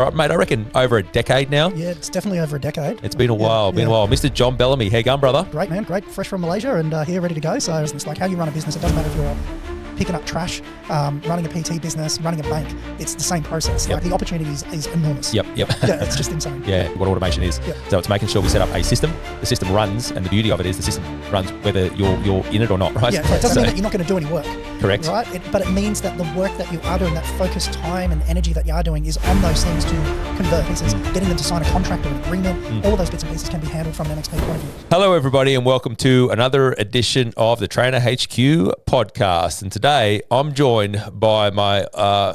All right, mate, I reckon over a decade now. Yeah, it's definitely over a decade. It's been a while, a while. Mr. John Bellamy, how you going, brother? Great, man, great. Fresh from Malaysia and here ready to go. So it's like how you run a business. It doesn't matter if you're picking up trash, running a PT business, running a bank. It's the same process. Yep. Like the opportunity is enormous. Yep. Yeah, it's just insane. Yeah, what automation is. Yep. So it's making sure we set up a system. The system runs, and the beauty of it is the system runs whether you're in it or not, right? Yeah, it doesn't mean that you're not going to do any work. Correct. Right? But it means that the work that you are doing, that focused time and energy that you are doing is on those things to convert. For instance, getting them to sign a contract or an agreement, all of those bits and pieces can be handled from an NXP point of view. Hello, everybody, and welcome to another edition of the Trainer HQ podcast. And today I'm joined by my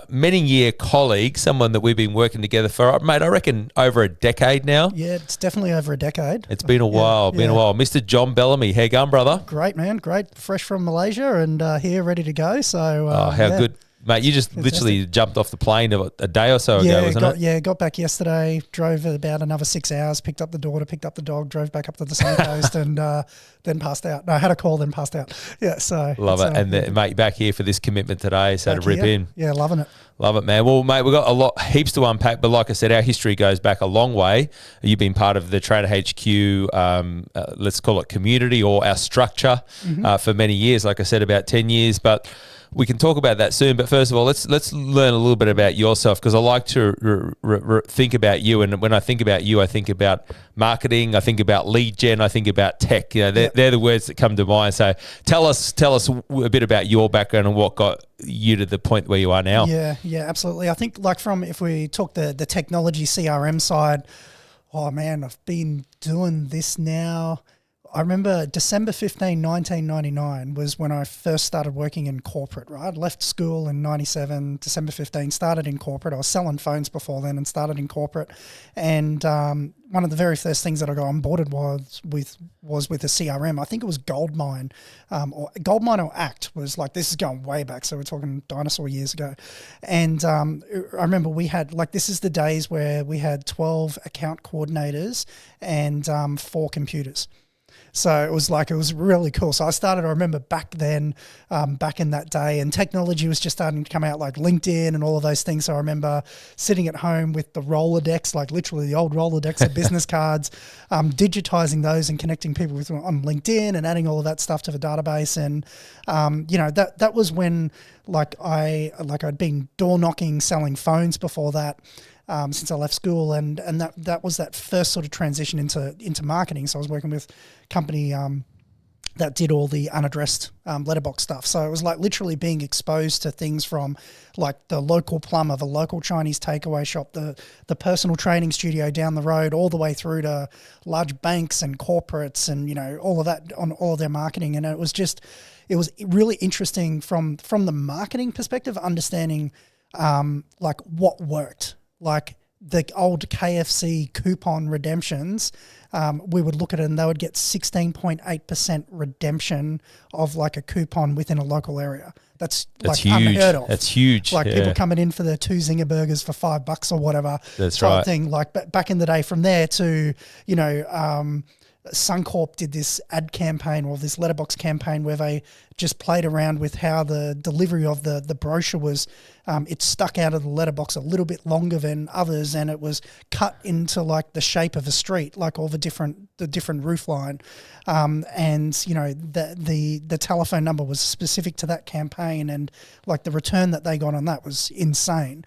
many-year colleague, someone that we've been working together for, mate, I reckon over a decade now. Yeah, it's definitely over a decade. It's been a while, Mr. John Bellamy, how you going, brother? Great, man, great. Fresh from Malaysia and here ready to go. So, how good. Mate, you just literally jumped off the plane a day or so ago, wasn't it? Yeah, got back yesterday, drove about another 6 hours, picked up the daughter, picked up the dog, drove back up to the Sunny Coast and then passed out. No, I had a call, then passed out. Yeah, so. Love it. And mate, back here for this commitment today, so to rip in. Yeah, loving it. Love it, man. Well, mate, we've got heaps to unpack, but like I said, our history goes back a long way. You've been part of the Trainer HQ, let's call it community or our structure for many years, like I said, about 10 years, but we can talk about that soon. But first of all, let's learn a little bit about yourself, because I like to think about you. And when I think about you, I think about marketing, I think about lead gen, I think about tech. You know, they're the words that come to mind. So tell us a bit about your background and what got you to the point where you are now. Yeah, absolutely. I think if we talk the technology CRM side, oh man, I've been doing this now. I remember December 15, 1999 was when I first started working in corporate, right? I left school in 97, December 15, started in corporate. I was selling phones before then and started in corporate. And one of the very first things that I got onboarded was with a CRM. I think it was Goldmine or Act was like, this is going way back. So we're talking dinosaur years ago. And I remember we had, this is the days where we had 12 account coordinators and 4 computers. So it was really cool. So I remember back then, back in that day, and technology was just starting to come out, like LinkedIn and all of those things. So I remember sitting at home with the Rolodex, like literally the old Rolodex of business cards, digitizing those and connecting people on LinkedIn and adding all of that stuff to the database. And, that was when I'd been door knocking, selling phones before that. Since I left school, and that was that first sort of transition into marketing. So I was working with a company that did all the unaddressed letterbox stuff. So it was like literally being exposed to things from like the local plumber, the local Chinese takeaway shop, the personal training studio down the road, all the way through to large banks and corporates and, all of that on all of their marketing. And it was really interesting from the marketing perspective, understanding what worked. Like the old KFC coupon redemptions, we would look at it and they would get 16.8% redemption of like a coupon within a local area. That's huge. Unheard of. That's huge. People coming in for the 2 Zinger burgers for $5 or whatever. That's right. Thing. Like back in the day, from there to Suncorp did this ad campaign or this letterbox campaign where they just played around with how the delivery of the brochure was. It stuck out of the letterbox a little bit longer than others, and it was cut into like the shape of a street, like all the different roof line. The telephone number was specific to that campaign, and like the return that they got on that was insane.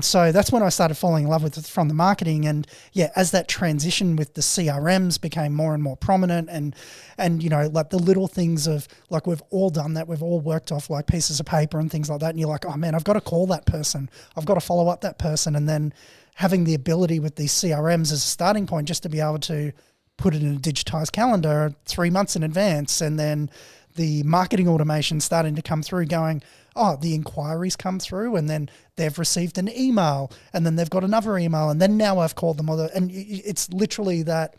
So that's when I started falling in love with it from the marketing. And as that transition with the CRMs became more and more prominent, and like the little things of like, we've all done that, we've all worked off like pieces of paper and things like that. And you're like, oh man, I've got to call that person. I've got to follow up that person. And then having the ability with these CRMs as a starting point, just to be able to put it in a digitized calendar 3 months in advance. And then the marketing automation starting to come through going, oh, the inquiries come through and then they've received an email and then they've got another email. And then now I've called them. And it's literally that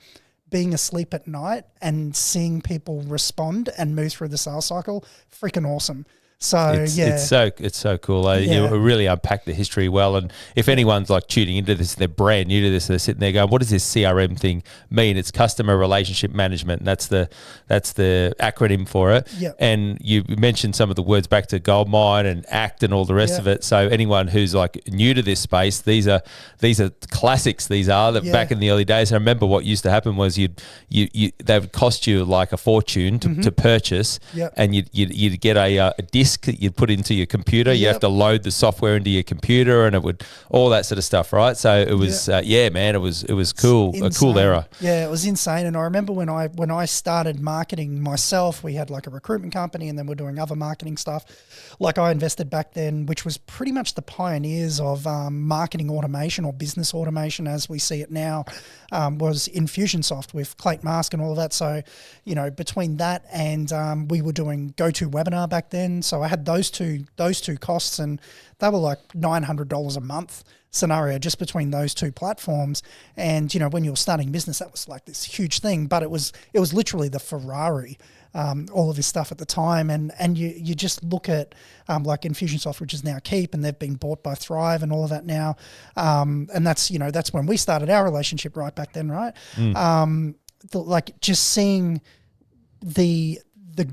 being asleep at night and seeing people respond and move through the sales cycle, freaking awesome. So it's so cool. You really unpack the history well. And if anyone's like tuning into this, they're brand new to this, they're sitting there going, "What does this CRM thing mean?" It's customer relationship management. And that's the acronym for it. Yep. And you mentioned some of the words back to Goldmine and ACT and all the rest of it. So anyone who's like new to this space, these are classics. These are that back in the early days. I remember what used to happen was they would cost you like a fortune to purchase, and you'd get a disc that you'd put into your computer. You have to load the software into your computer, and it would all that sort of stuff, right? So it was man, it was cool, a cool era. Yeah, it was insane. And I remember when I started marketing myself, we had like a recruitment company, and then we're doing other marketing stuff. Like I invested back then, which was pretty much the pioneers of marketing automation or business automation as we see it now, was Infusionsoft with Clayton Mask and all of that. So, between that and we were doing GoToWebinar back then. So I had those two costs, and they were like $900 a month scenario just between those two platforms. And when you were starting business, that was like this huge thing, but it was literally the Ferrari, all of his stuff at the time. And you just look at like Infusionsoft, which is now Keep, and they've been bought by Thrive and all of that now. And that's when we started our relationship right back then, right? Like just seeing the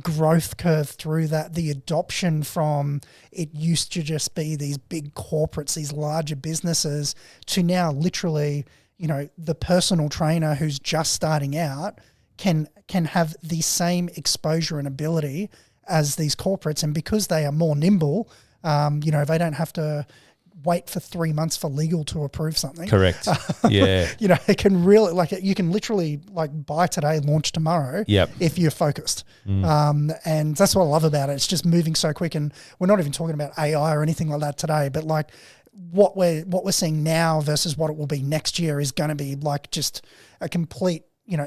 growth curve through that, the adoption from it used to just be these big corporates, these larger businesses, to now literally, the personal trainer who's just starting out can have the same exposure and ability as these corporates. And because they are more nimble, they don't have to wait for 3 months for legal to approve something. Correct. Yeah. It can really, like, you can literally like buy today, launch tomorrow. Yep. If you're focused. And that's what I love about it. It's just moving so quick, and we're not even talking about AI or anything like that today, but like what we're seeing now versus what it will be next year is going to be like just a complete,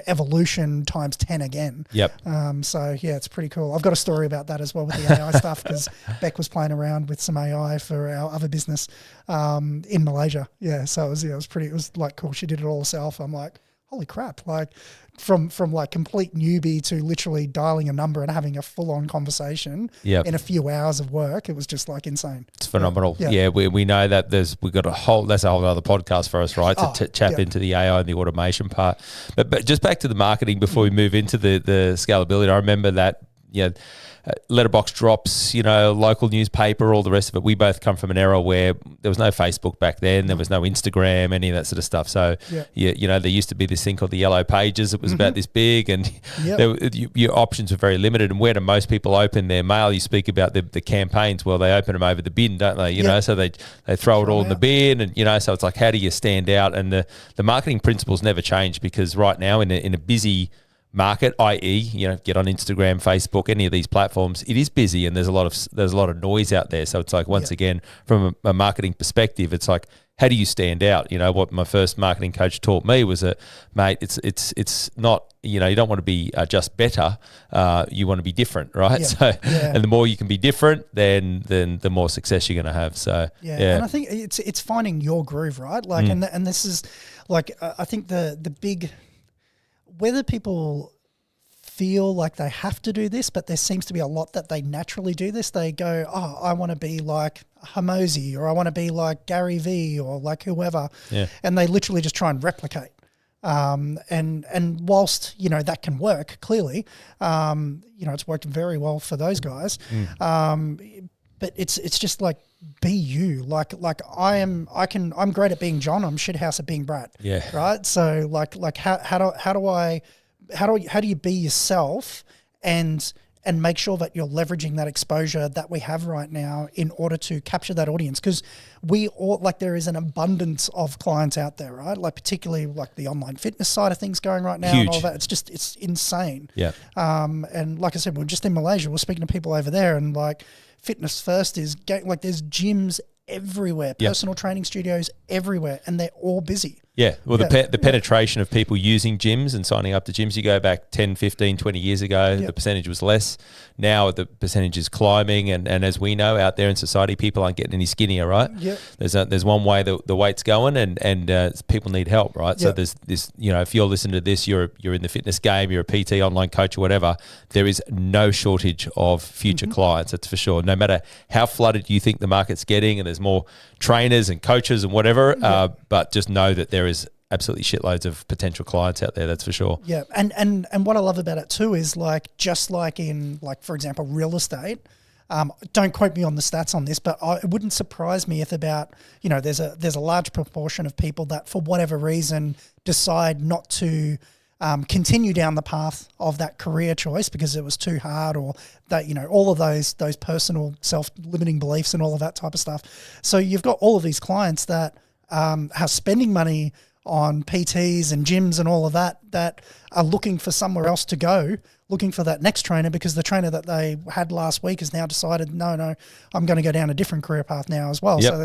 evolution times 10 again. Yep. So yeah, it's pretty cool. I've got a story about that as well with the AI stuff, because Beck was playing around with some AI for our other business in Malaysia. Yeah. So it was like cool. She did it all herself. I'm like, holy crap. Like from like complete newbie to literally dialing a number and having a full on conversation in a few hours of work. It was just like insane. It's phenomenal. Yeah. We know that that's a whole other podcast for us, right? To tap into the AI and the automation part. But just back to the marketing before we move into the scalability. I remember that, letterbox drops, local newspaper, all the rest of it. We both come from an era where there was no Facebook back then. There was no Instagram, any of that sort of stuff. So, there used to be this thing called the Yellow Pages. It was about this big, and your options were very limited. And where do most people open their mail? You speak about the campaigns. Well, they open them over the bin, don't they? You know, so they throw it all in the bin, and so it's like, how do you stand out? And the marketing principles never change, because right now in a busy market, i.e., get on Instagram, Facebook, any of these platforms, it is busy, and there's a lot of noise out there. So it's like, once again, from a marketing perspective, it's like, how do you stand out? What my first marketing coach taught me was that, mate, it's not, you don't want to be just better, you want to be different, right? And the more you can be different, then the more success you're going to have. So and I think it's finding your groove, right? Like, and this is like, I think the big, whether people feel like they have to do this, but there seems to be a lot that they naturally do this. They go, oh, I want to be like Hamosi, or I want to be like Gary Vee, or like whoever. Yeah. And they literally just try and replicate. And whilst, that can work, clearly, it's worked very well for those guys. But it's just like, be you. Like I'm great at being John. I'm shithouse at being Brad. Yeah. Right. So like how do you be yourself and make sure that you're leveraging that exposure that we have right now in order to capture that audience? Because we all, like, there is an abundance of clients out there, right? Like, particularly like the online fitness side of things going right now. Huge. And all that. It's insane. Yeah. And like I said, we're just in Malaysia. We're speaking to people over there, and like, fitness first is like, there's gyms everywhere, personal training studios everywhere, and they're all busy. Yeah, well, the penetration of people using gyms and signing up to gyms, you go back 10, 15, 20 years ago, the percentage was less. Now the percentage is climbing, and as we know, out there in society, people aren't getting any skinnier, right? Yep. There's one way the weight's going, and people need help, right? So there's this, if you're listening to this, you're in the fitness game, you're a PT, online coach, or whatever, there is no shortage of future clients, that's for sure. No matter how flooded you think the market's getting, and there's more trainers and coaches and whatever, but just know that there is absolutely shitloads of potential clients out there, that's for sure. Yeah, and what I love about it too is just like in for example real estate. Don't quote me on the stats on this, but it wouldn't surprise me if about there's a large proportion of people that for whatever reason decide not to continue down the path of that career choice because it was too hard, or that all of those personal self-limiting beliefs and all of that type of stuff. So you've got all of these clients that are spending money on PTs and gyms and all of that are looking for somewhere else to go, looking for that next trainer because the trainer that they had last week has now decided, no, I'm going to go down a different career path now as well. Yep. So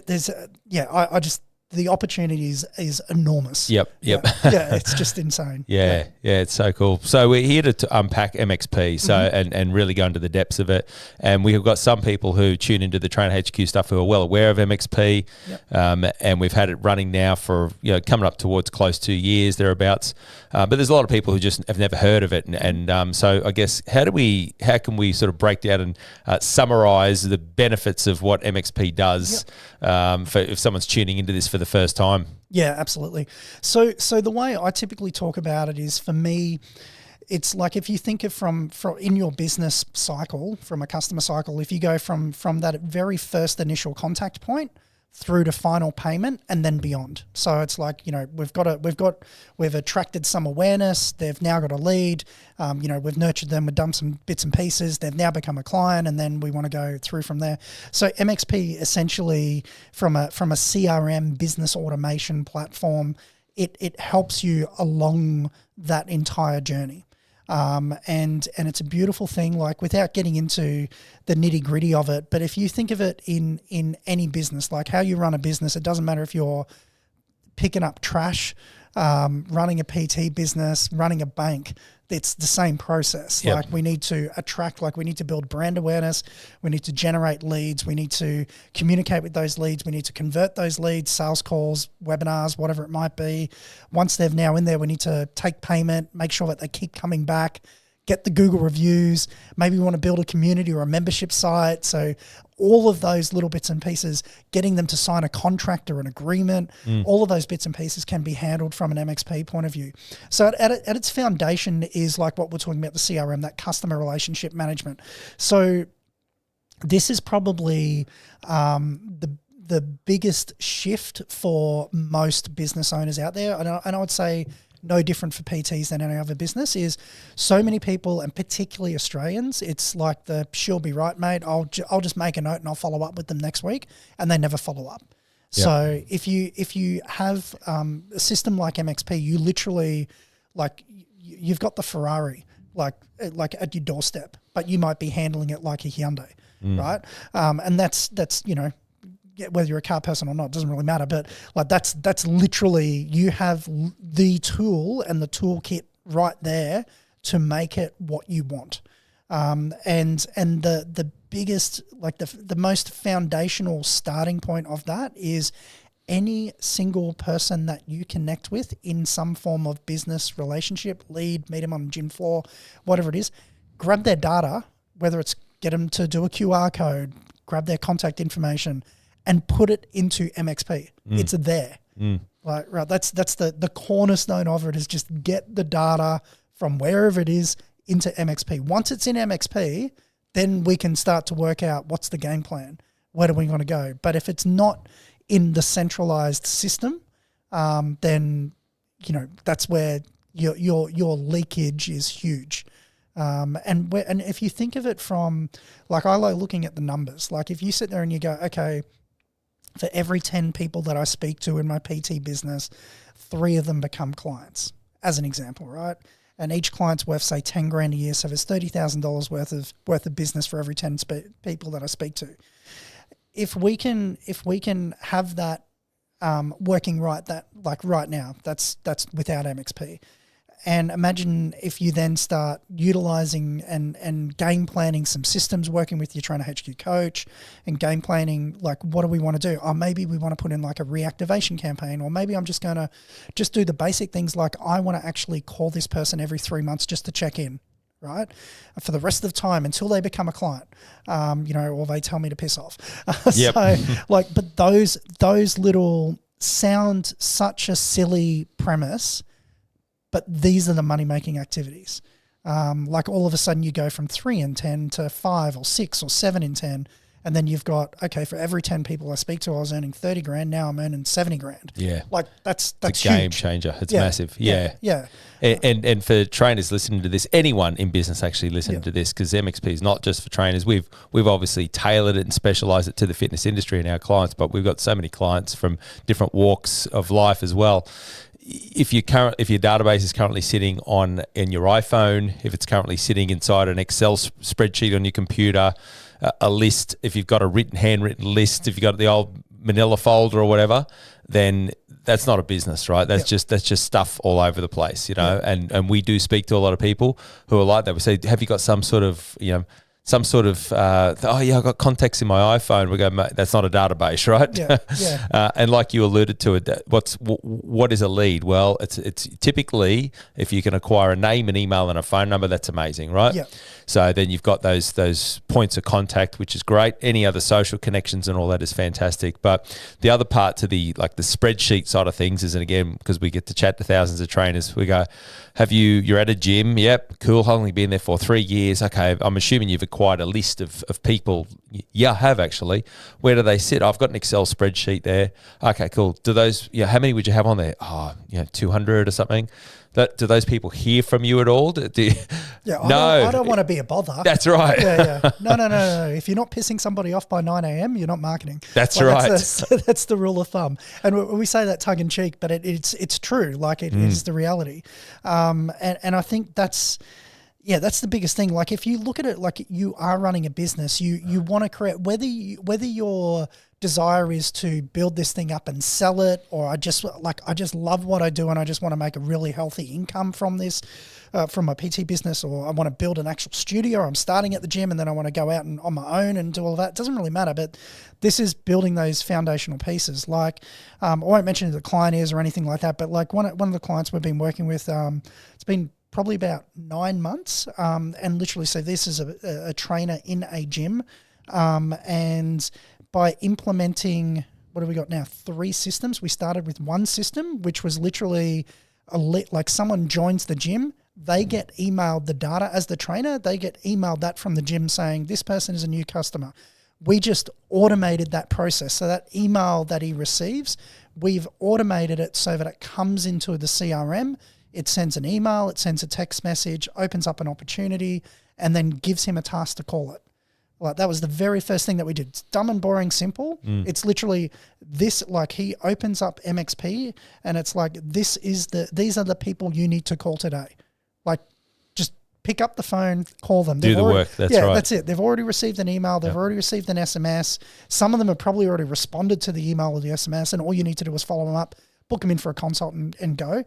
there's the opportunity is enormous. Yep. Yeah, it's just insane. Yeah, it's so cool. So we're here to unpack MXP, and really go into the depths of it. And we've got some people who tune into the Trainer HQ stuff who are well aware of MXP, and we've had it running now for coming up towards close 2 years thereabouts. But there's a lot of people who just have never heard of it, and so I guess how can we sort of break down and summarize the benefits of what MXP does for if someone's tuning into this for the first time? Yeah, absolutely. So the way I typically talk about it is, for me, it's like if you think of from in your business cycle, from a customer cycle, if you go from that very first initial contact point through to final payment and then beyond. So it's like, we've attracted some awareness. They've now got a lead. We've nurtured them. We've done some bits and pieces. They've now become a client, and then we want to go through from there. So MXP essentially from a CRM business automation platform, it helps you along that entire journey. And it's a beautiful thing, like without getting into the nitty gritty of it. But if you think of it in any business, like how you run a business, it doesn't matter if you're picking up trash, running a PT business, running a bank, it's the same process. Yep. Like we need to attract, we need to build brand awareness. We need to generate leads. We need to communicate with those leads. We need to convert those leads, sales calls, webinars, whatever it might be. Once they're now in there, we need to take payment, make sure that they keep coming back, get the Google reviews. Maybe we want to build a community or a membership site. So all of those little bits and pieces, getting them to sign a contract or an agreement, all of those bits and pieces can be handled from an MXP point of view. So at its foundation is like what we're talking about, the CRM, that customer relationship management. So this is probably the biggest shift for most business owners out there. And I would say no different for PTs than any other business, is so many people, and particularly Australians, it's like she'll be right, mate. I'll just make a note and I'll follow up with them next week, and they never follow up. Yep. So if you have a system like MXP, you literally you've got the Ferrari like at your doorstep, but you might be handling it like a Hyundai, right? And that's whether you're a car person or not, doesn't really matter. But that's literally, you have the tool and the toolkit right there to make it what you want. And the biggest, the most foundational starting point of that is any single person that you connect with in some form of business relationship, lead, meet them on the gym floor, whatever it is, grab their data, whether it's get them to do a QR code, grab their contact information, and put it into MXP. It's there. Right. That's the cornerstone of it, is just get the data from wherever it is into MXP. Once it's in MXP, then we can start to work out what's the game plan. Where do we want to go? But if it's not in the centralized system, then that's where your leakage is huge. And if you think of it from, I like looking at the numbers. Like if you sit there and you go, okay, for every 10 people that I speak to in my PT business, 3 of them become clients, as an example, right? And each client's worth, say, 10 grand a year. So there's $30,000 worth of business for every 10 people that I speak to. If we can have that working right now. That's without MXP. And imagine if you then start utilizing and game planning some systems, working with your Trainer HQ coach and game planning, like, what do we want to do? Or maybe we want to put in like a reactivation campaign, or maybe I'm just going to just do the basic things like I want to actually call this person every 3 months just to check in, right? For the rest of the time until they become a client, or they tell me to piss off. Yep. So but those little sound such a silly premise, but these are the money-making activities. Like all of a sudden you go from 3 in 10 to 5 or 6 or 7 in 10. And then you've got, okay, for every 10 people I speak to, I was earning 30 grand. Now I'm earning 70 grand. Yeah. Like that's it's a game changer. It's massive. Yeah. Yeah. And for trainers listening to this, anyone in business actually listening to this, because MXP is not just for trainers. We've obviously tailored it and specialized it to the fitness industry and our clients, but we've got so many clients from different walks of life as well. If your database is currently sitting in your iPhone, if it's currently sitting inside an Excel spreadsheet on your computer, a list, if you've got a handwritten list, if you've got the old manila folder or whatever, then that's not a business, right? That's just stuff all over the place, and we do speak to a lot of people who are like that. We say, have you got some sort of, I've got contacts in my iPhone. We go, mate, that's not a database, right? Yeah. And like you alluded to it, what is a lead? Well, it's typically, if you can acquire a name, an email, and a phone number, that's amazing, right? Yeah. So then you've got those points of contact, which is great. Any other social connections and all that is fantastic. But the other part to the spreadsheet side of things is, and again, because we get to chat to thousands of trainers, we go, you're at a gym? Yep, cool. I've only been there for 3 years. Okay, I'm assuming you've acquired a list of people. Yeah, I have actually. Where do they sit? I've got an Excel spreadsheet there. Okay, cool. Do those, how many would you have on there? 200 or something. Do those people hear from you at all? No. I don't want to be a bother. That's right. Yeah. No. If you're not pissing somebody off by 9 a.m., you're not marketing. That's right. That's the rule of thumb. And we say that tongue in cheek, but it's true. Like it is the reality. And I think that's the biggest thing. Like if you look at it like you are running a business, you want to create, whether your desire is to build this thing up and sell it, or I just love what I do and I just want to make a really healthy income from this, from my PT business, or I want to build an actual studio, or I'm starting at the gym and then I want to go out and on my own and do all of that. It doesn't really matter, but this is building those foundational pieces. Like I won't mention who the client is or anything like that, but like one of the clients we've been working with, it's been probably about 9 months, and literally, so this is a trainer in a gym, and by implementing, what have we got now? 3 systems. We started with one system, which was literally like someone joins the gym, they get emailed the data as the trainer, they get emailed that from the gym saying this person is a new customer. We just automated that process. So that email that he receives, we've automated it so that it comes into the CRM. It sends an email, it sends a text message, opens up an opportunity, and then gives him a task to call it. Like that was the very first thing that we did. It's dumb and boring, simple. It's literally this, like he opens up MXP and it's like, these are the people you need to call today. Like just pick up the phone, call them. Do the work, that's right. That's it. They've already received an email. They've already received an SMS. Some of them have probably already responded to the email or the SMS, and all you need to do is follow them up, book them in for a consult and go.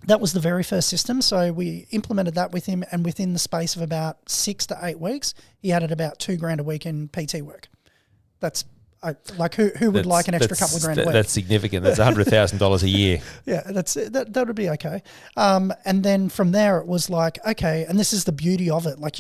That was the very first system. So we implemented that with him, and within the space of about 6 to 8 weeks, he added about $2,000 a week in PT work. That's like who would like an extra couple of grand a week? That's significant. That's $100,000 a year. Yeah, that would be okay. And then from there it was like, okay, and this is the beauty of it. Like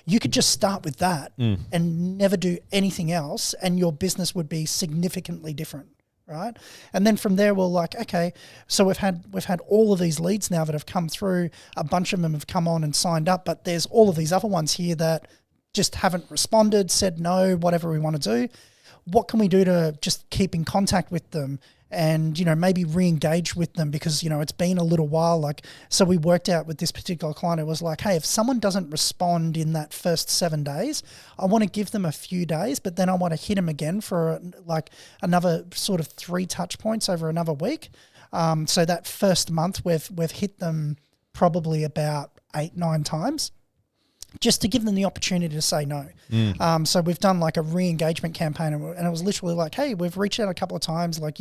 you could just start with that and never do anything else, and your business would be significantly different. Right. And then from there, we're like, okay, so we've had all of these leads now that have come through. A bunch of them have come on and signed up, but there's all of these other ones here that just haven't responded, said no, whatever we want to do. What can we do to just keep in contact with them and, maybe re-engage with them, because, it's been a little while. Like, so we worked out with this particular client, it was like, hey, if someone doesn't respond in that first 7 days, I want to give them a few days, but then I want to hit them again for like another sort of 3 touch points over another week. So that first month we've hit them probably about 8-9 times. just to give them the opportunity to say no. So we've done like a re-engagement campaign, and it was literally like, hey, we've reached out a couple of times. Like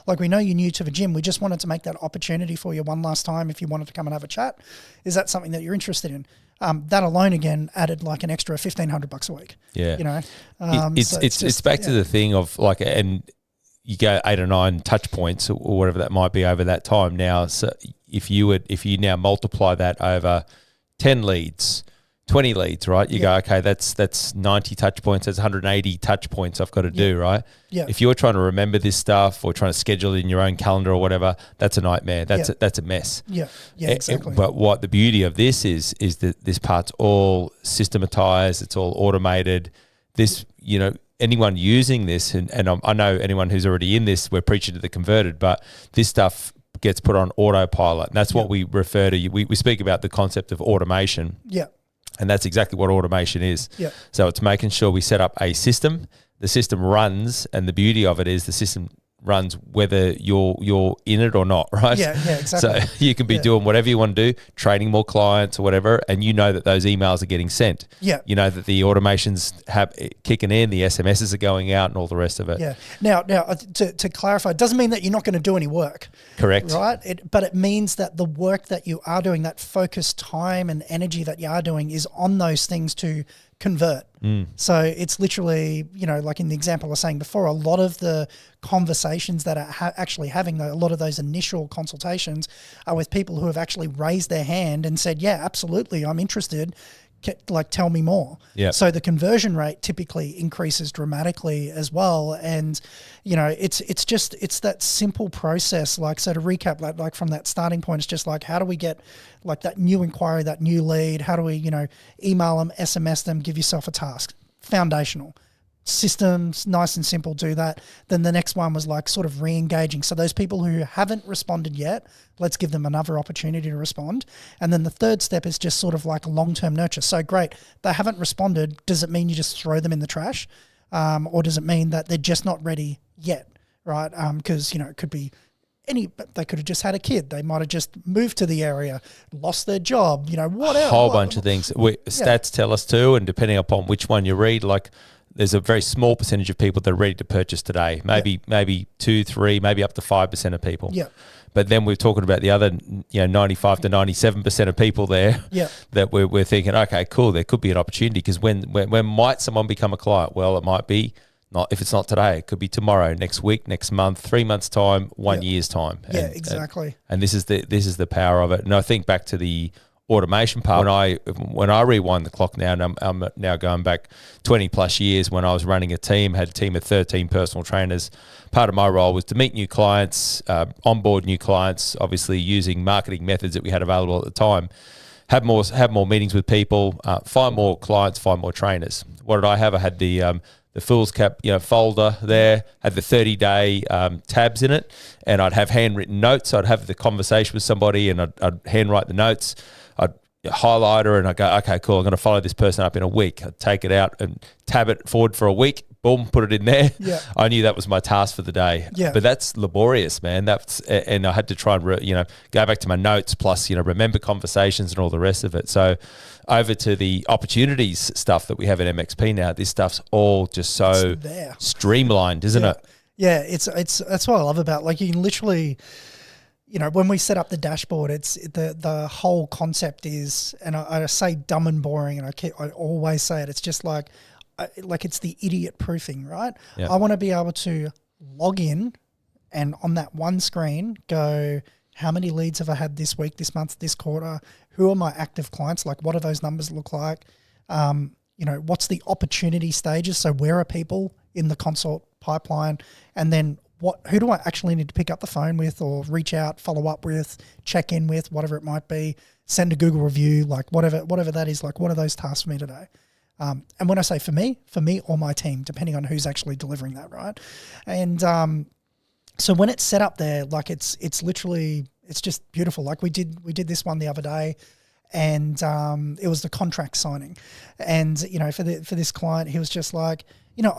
like we know you're new to the gym. We just wanted to make that opportunity for you one last time. If you wanted to come and have a chat, is that something that you're interested in? That alone again added like an extra $1,500 a week. Yeah, you know, it's back to the thing of like, and you go 8 or 9 touch points or whatever that might be over that time. Now, so if you now multiply that over 10 leads, 20 leads, right? You go, okay, that's 90 touch points. That's 180 touch points I've got to do, right? Yeah. If you're trying to remember this stuff or trying to schedule it in your own calendar or whatever, that's a nightmare. That's a mess. Yeah, exactly. But what the beauty of this is that this part's all systematized. It's all automated. This, anyone using this, and I know anyone who's already in this, we're preaching to the converted, but this stuff gets put on autopilot. And that's what we refer to. We speak about the concept of automation. Yeah. And that's exactly what automation is. Yeah. So it's making sure we set up a system. The system runs, and the beauty of it is the system runs whether you're in it or not, right? Yeah, exactly. So you can be doing whatever you want to do, training more clients or whatever, and you know that those emails are getting sent. Yeah. You know that the automations have kicking in, the SMSs are going out, and all the rest of it. Yeah. Now, to clarify, it doesn't mean that you're not going to do any work. Correct. Right? But it means that the work that you are doing, that focused time and energy that you are doing is on those things to convert. So it's literally, like in the example I was saying before, a lot of the conversations that are actually having, a lot of those initial consultations are with people who have actually raised their hand and said, yeah, absolutely, I'm interested. Like, tell me more. Yeah. So the conversion rate typically increases dramatically as well. And, it's that simple process. Like, so to recap, like from that starting point, it's just like, how do we get like that new inquiry, that new lead? How do we, email them, SMS them, give yourself a task? Foundational. Systems, nice and simple, do that. Then the next one was like sort of re-engaging. So those people who haven't responded yet, let's give them another opportunity to respond. And then the third step is just sort of like a long-term nurture. So great, they haven't responded. Does it mean you just throw them in the trash? Or does it mean that they're just not ready yet, right? Because, it could be they could have just had a kid. They might have just moved to the area, lost their job, whatever. A whole bunch of things. Stats tell us too, and depending upon which one you read, like, there's a very small percentage of people that are ready to purchase today. Maybe 2, 3, maybe up to 5% of people. Yeah. But then we're talking about the other, 95 to 97% of people there that we're thinking, okay, cool, there could be an opportunity, because when might someone become a client? Well, it might be not, if it's not today, it could be tomorrow, next week, next month, 3 months time, 1 year's time. Yeah, exactly. And this is the power of it. And I think back to the automation part, when I rewind the clock now, and I'm now going back 20 plus years, when I was running a team, had a team of 13 personal trainers. Part of my role was to meet new clients, onboard new clients, obviously using marketing methods that we had available at the time, have more meetings with people, find more clients, find more trainers. What did I have? I had the Fool's Cap, folder there, had the 30-day tabs in it, and I'd have handwritten notes. I'd have the conversation with somebody, and I'd handwrite the notes. I'd highlighter, and I go, okay, cool, I'm going to follow this person up in a week. I'd take it out and tab it forward for a week. Boom, put it in there. Yeah. I knew that was my task for the day. Yeah. But that's laborious, man. And I had to try and go back to my notes, plus remember conversations and all the rest of it. So over to the opportunities stuff that we have at MXP now. This stuff's all just so streamlined, isn't it? Yeah, it's that's what I love about, like, you can literally, when we set up the dashboard, it's the whole concept is, and I say dumb and boring, and I always say it. It's just like it's the idiot proofing, right? Yeah. I want to be able to log in and on that one screen go, how many leads have I had this week, this month, this quarter? Who are my active clients? Like, what do those numbers look like? What's the opportunity stages? So where are people in the consult pipeline? And then who do I actually need to pick up the phone with, or reach out, follow up with, check in with, whatever it might be, send a Google review, like whatever that is, like, what are those tasks for me today? And when I say for me or my team, depending on who's actually delivering that, right? And so when it's set up there, like, it's literally, it's just beautiful. Like, we did this one the other day, and it was the contract signing. And, for this client, he was just like,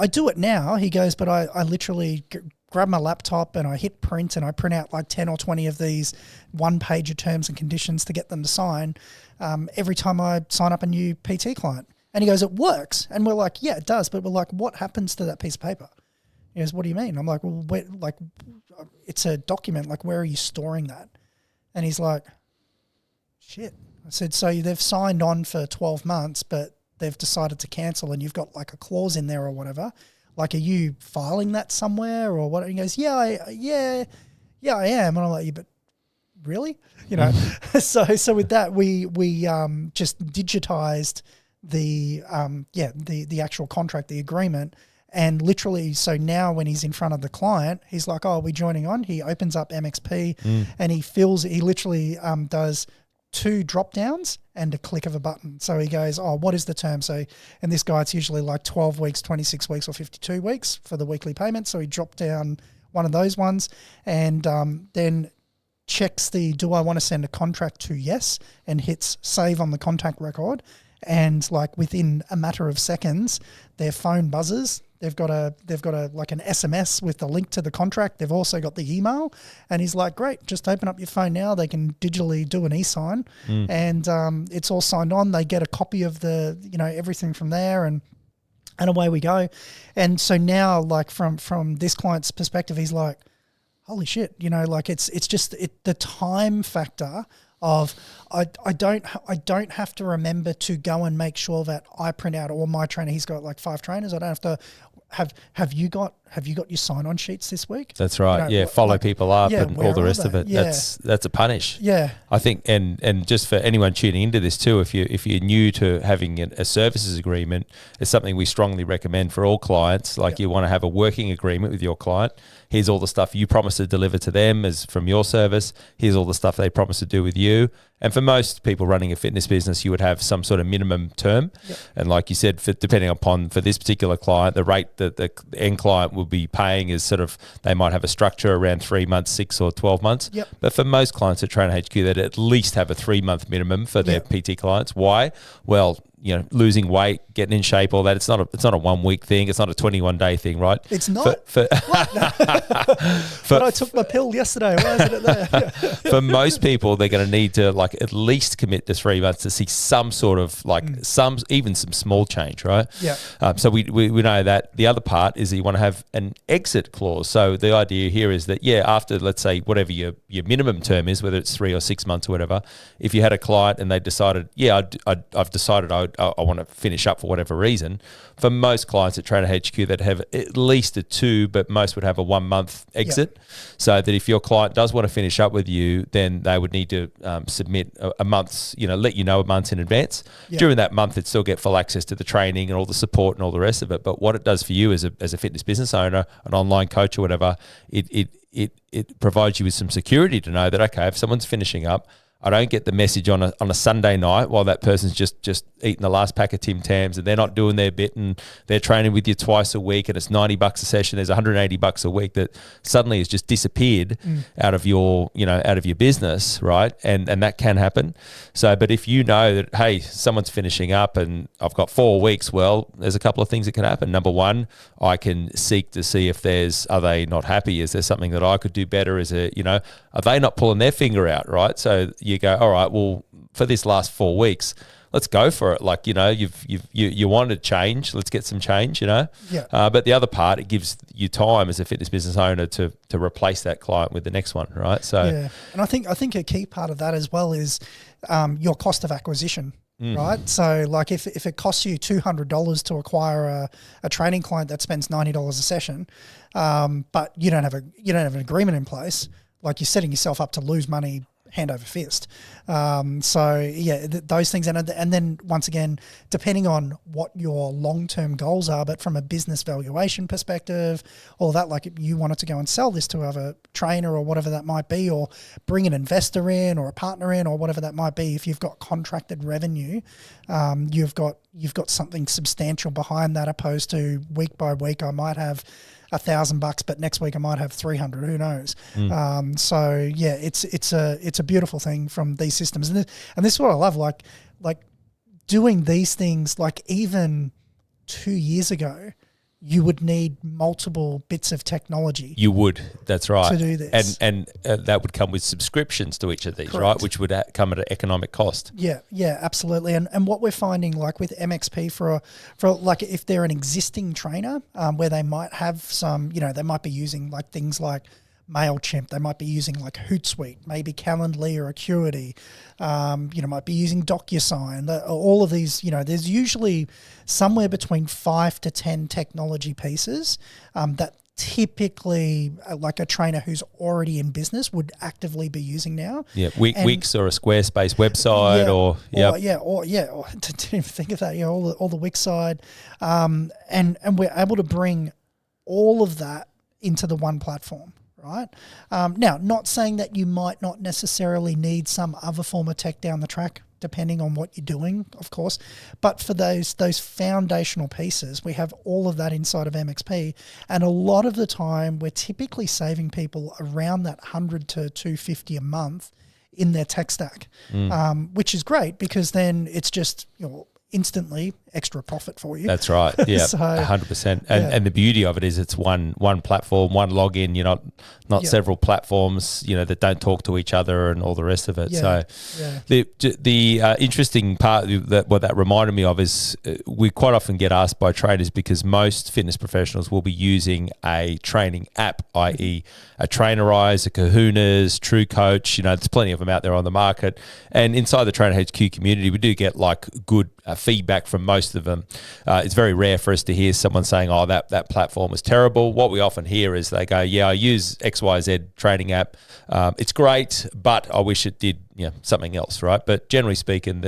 I do it now. He goes, but I literally grab my laptop and I hit print and I print out like 10 or 20 of these one-pager terms and conditions to get them to sign every time I sign up a new PT client. And he goes, it works. And we're like, yeah, it does. But we're like, what happens to that piece of paper? He goes, what do you mean? I'm like, well, it's a document. Like, where are you storing that? And he's like, shit. I said, so they've signed on for 12 months, but they've decided to cancel and you've got like a clause in there or whatever. Like, are you filing that somewhere or what? And he goes, yeah, I am. And I'm like, yeah, but really? You know, so with that, we just digitized the actual contract, the agreement. And literally, so now when he's in front of the client, he's like, oh, are we joining on? He opens up MXP and he literally does 2 drop downs and a click of a button. So he goes, oh, what is the term? So, and this guy, it's usually like 12 weeks, 26 weeks or 52 weeks for the weekly payment. So he dropped down one of those ones and then checks do I want to send a contract to yes, and hits save on the contact record. And like within a matter of seconds, their phone buzzes. They've got a like an SMS with the link to the contract. They've also got the email, and he's like, "Great, just open up your phone now. They can digitally do an e-sign, and it's all signed on. They get a copy of the everything from there, and away we go." And so now, like from this client's perspective, he's like, "Holy shit!" Like it's just the time factor of I don't have to remember to go and make sure that I print out all my training. He's got like 5 trainers. I don't have to have you got your sign-on sheets this week? That's right. Follow people up and all the rest of it. Yeah. That's a punish. Yeah. I think and just for anyone tuning into this too, if you're new to having a services agreement, it's something we strongly recommend for all clients. Like you want to have a working agreement with your client. Here's all the stuff you promise to deliver to them as from your service. Here's all the stuff they promise to do with you. And for most people running a fitness business, you would have some sort of minimum term. Yep. And like you said, depending upon for this particular client, the rate that the end client will be paying is sort of, they might have a structure around 3 months, 6 or 12 months. Yep. But for most clients at Trainer HQ, they'd at least have a 3-month minimum for their PT clients. Why? Well, losing weight, getting in shape, all that. It's not a 1 week thing. It's not a 21-day thing, right? It's not. But I took my pill yesterday. Why isn't it there? For most people, they're going to need to like at least commit to 3 months to see some sort of like some small change, right? Yeah. So we know that. The other part is that you want to have an exit clause. So the idea here is that after, let's say, whatever your minimum term is, whether it's 3 or 6 months or whatever, if you had a client and they decided, I've decided I want to finish up for whatever reason. For most clients at Trainer HQ that have at least a 2, but most would have a 1 month exit. Yep. So that if your client does want to finish up with you, then they would need to submit a month's, let you know a month in advance. Yep. During that month, they'd still get full access to the training and all the support and all the rest of it. But what it does for you as a fitness business owner, an online coach or whatever, it provides you with some security to know that, okay, if someone's finishing up, I don't get the message on a Sunday night while that person's just eating the last pack of Tim Tams and they're not doing their bit and they're training with you twice a week and it's $90 a session. There's $180 a week that suddenly has just disappeared out of your business, right? And that can happen. So, but if you know that, hey, someone's finishing up and I've got 4 weeks, well, there's a couple of things that can happen. Number one, I can seek to see if are they not happy? Is there something that I could do better? Is it, are they not pulling their finger out, right? So you go, all right, well, for this last 4 weeks, let's go for it. Like, you wanted change. Let's get some change, Yeah. But the other part, it gives you time as a fitness business owner to replace that client with the next one, right? So, yeah. And I think a key part of that as well is your cost of acquisition. Right. So like if it costs you $200 to acquire a training client that spends $90 a session, but you don't have an agreement in place, like you're setting yourself up to lose money hand over fist. Those things. And then once again, depending on what your long-term goals are, but from a business valuation perspective, all that, like if you wanted to go and sell this to a trainer or whatever that might be, or bring an investor in or a partner in or whatever that might be, if you've got contracted revenue, you've got something substantial behind that, opposed to week by week, I might have $1,000, but next week I might have 300. Who knows? It's a beautiful thing from these systems, and this is what I love. Like doing these things. Like even 2 years ago, you would need multiple bits of technology. You would, that's right. To do this. And that would come with subscriptions to each of these, Correct. right? Which would come at an economic cost. Yeah, absolutely. And what we're finding, like with MXP, for like if they're an existing trainer, where they might have some, they might be using like things like MailChimp, they might be using like Hootsuite, maybe Calendly or Acuity, might be using DocuSign. All of these, there's usually somewhere between 5 to 10 technology pieces that typically like a trainer who's already in business would actively be using now. Yeah, Wix or a Squarespace website or didn't even think of that. All the Wix side, and we're able to bring all of that into the one platform. Right. Now, not saying that you might not necessarily need some other form of tech down the track, depending on what you're doing, of course. But for those foundational pieces, we have all of that inside of MXP. And a lot of the time, we're typically saving people around that $100 to $250 a month in their tech stack, which is great because then it's just, instantly extra profit for you. That's right. Yeah, So, 100%. And the beauty of it is it's one platform, one login. You're not several platforms, that don't talk to each other and all the rest of it. Yeah. So the interesting part what that reminded me of is we quite often get asked by trainers because most fitness professionals will be using a training app, i.e. a Trainerize, a Kahunas, True Coach. There's plenty of them out there on the market. And inside the Trainer HQ community, we do get like good feedback from most of them. It's very rare for us to hear someone saying, oh, that platform was terrible. What we often hear is they go, yeah, I use XYZ training app. It's great, but I wish it did something else, right? But generally speaking,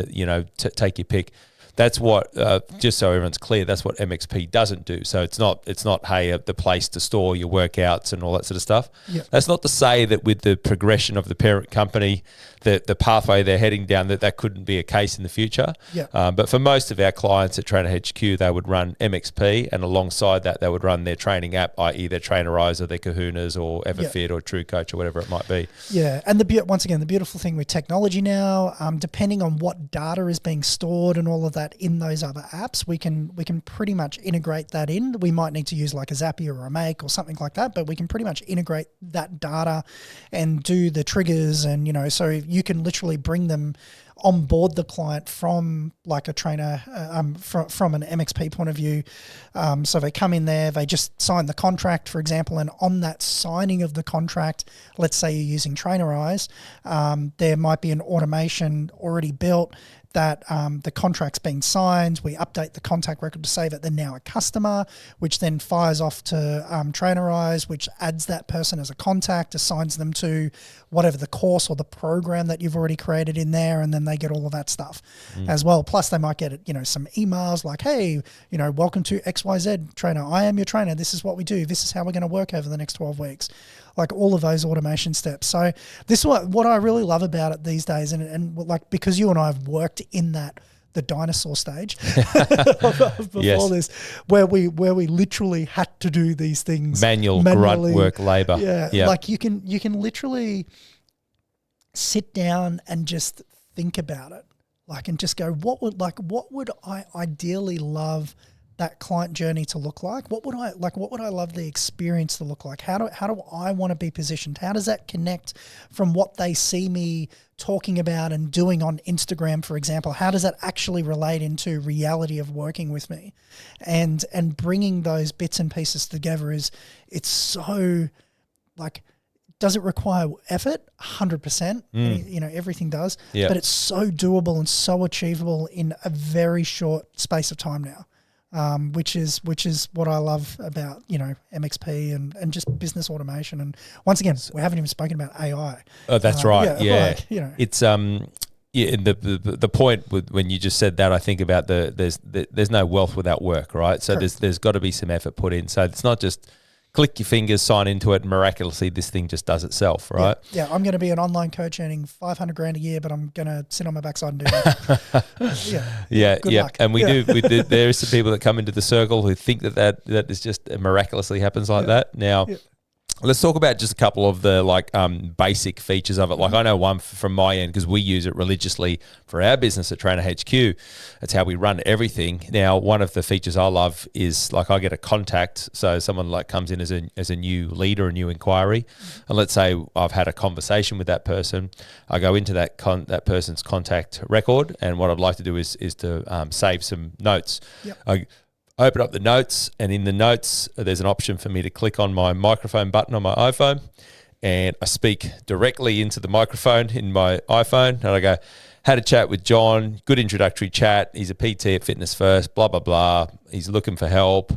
take your pick. That's what, just so everyone's clear, that's what MXP doesn't do. So it's not hey, the place to store your workouts and all that sort of stuff. Yep. That's not to say that with the progression of the parent company, the pathway they're heading down, that couldn't be a case in the future. Yep. But for most of our clients at Trainer HQ, they would run MXP, and alongside that, they would run their training app, i.e. their Trainerize or their Kahunas or Everfit or True Coach or whatever it might be. Yeah, and once again, the beautiful thing with technology now, depending on what data is being stored and all of that in those other apps, we can pretty much integrate that in. We might need to use like a Zapier or a Make or something like that, but we can pretty much integrate that data and do the triggers, and so you can literally bring them on board the client from like a trainer, from an MXP point of view. So they come in there, they just sign the contract, for example, and on that signing of the contract, let's say you're using Trainerize, there might be an automation already built that the contract's being signed. We update the contact record to say that they're now a customer, which then fires off to Trainerize, which adds that person as a contact, assigns them to whatever the course or the program that you've already created in there, and then they get all of that stuff as well. Plus they might get some emails like, hey, welcome to XYZ trainer. I am your trainer. This is what we do. This is how we're going to work over the next 12 weeks. Like all of those automation steps. So this is what I really love about it these days, and like because you and I have worked in the dinosaur stage before this, where we literally had to do these things manually, grunt work, labor. Yeah, like you can literally sit down and just think about it, like, and just go, what would I ideally love that client journey to look like? What would I love the experience to look like? How do I want to be positioned? How does that connect from what they see me talking about and doing on Instagram, for example? How does that actually relate into reality of working with me? And bringing those bits and pieces together it's so like, does it require effort? 100%. Everything does. Yep. But it's so doable and so achievable in a very short space of time now. Which is what I love about MXP and just business automation. And once again, we haven't even spoken about AI. Oh, that's right. Yeah. Like, it's and the point when you just said that, I think about there's no wealth without work, right? So there's got to be some effort put in. So it's not just click your fingers, sign into it, and miraculously this thing just does itself, right? Yeah, I'm going to be an online coach earning $500,000 a year, but I'm going to sit on my backside and do that. Good luck. And we do. There are some people that come into the circle who think that is just miraculously happens like that. Now, Let's talk about just a couple of the basic features of it. Like I know one from my end because we use it religiously for our business at Trainer HQ. It's how we run everything. Now, one of the features I love is like I get a contact. So someone like comes in as a new leader, a new inquiry, and let's say I've had a conversation with that person. I go into that person's contact record, and what I'd like to do is to save some notes. Yep. I open up the notes, and in the notes, there's an option for me to click on my microphone button on my iPhone, and I speak directly into the microphone in my iPhone, and I go, had a chat with John, good introductory chat. He's a PT at Fitness First, blah, blah, blah. He's looking for help.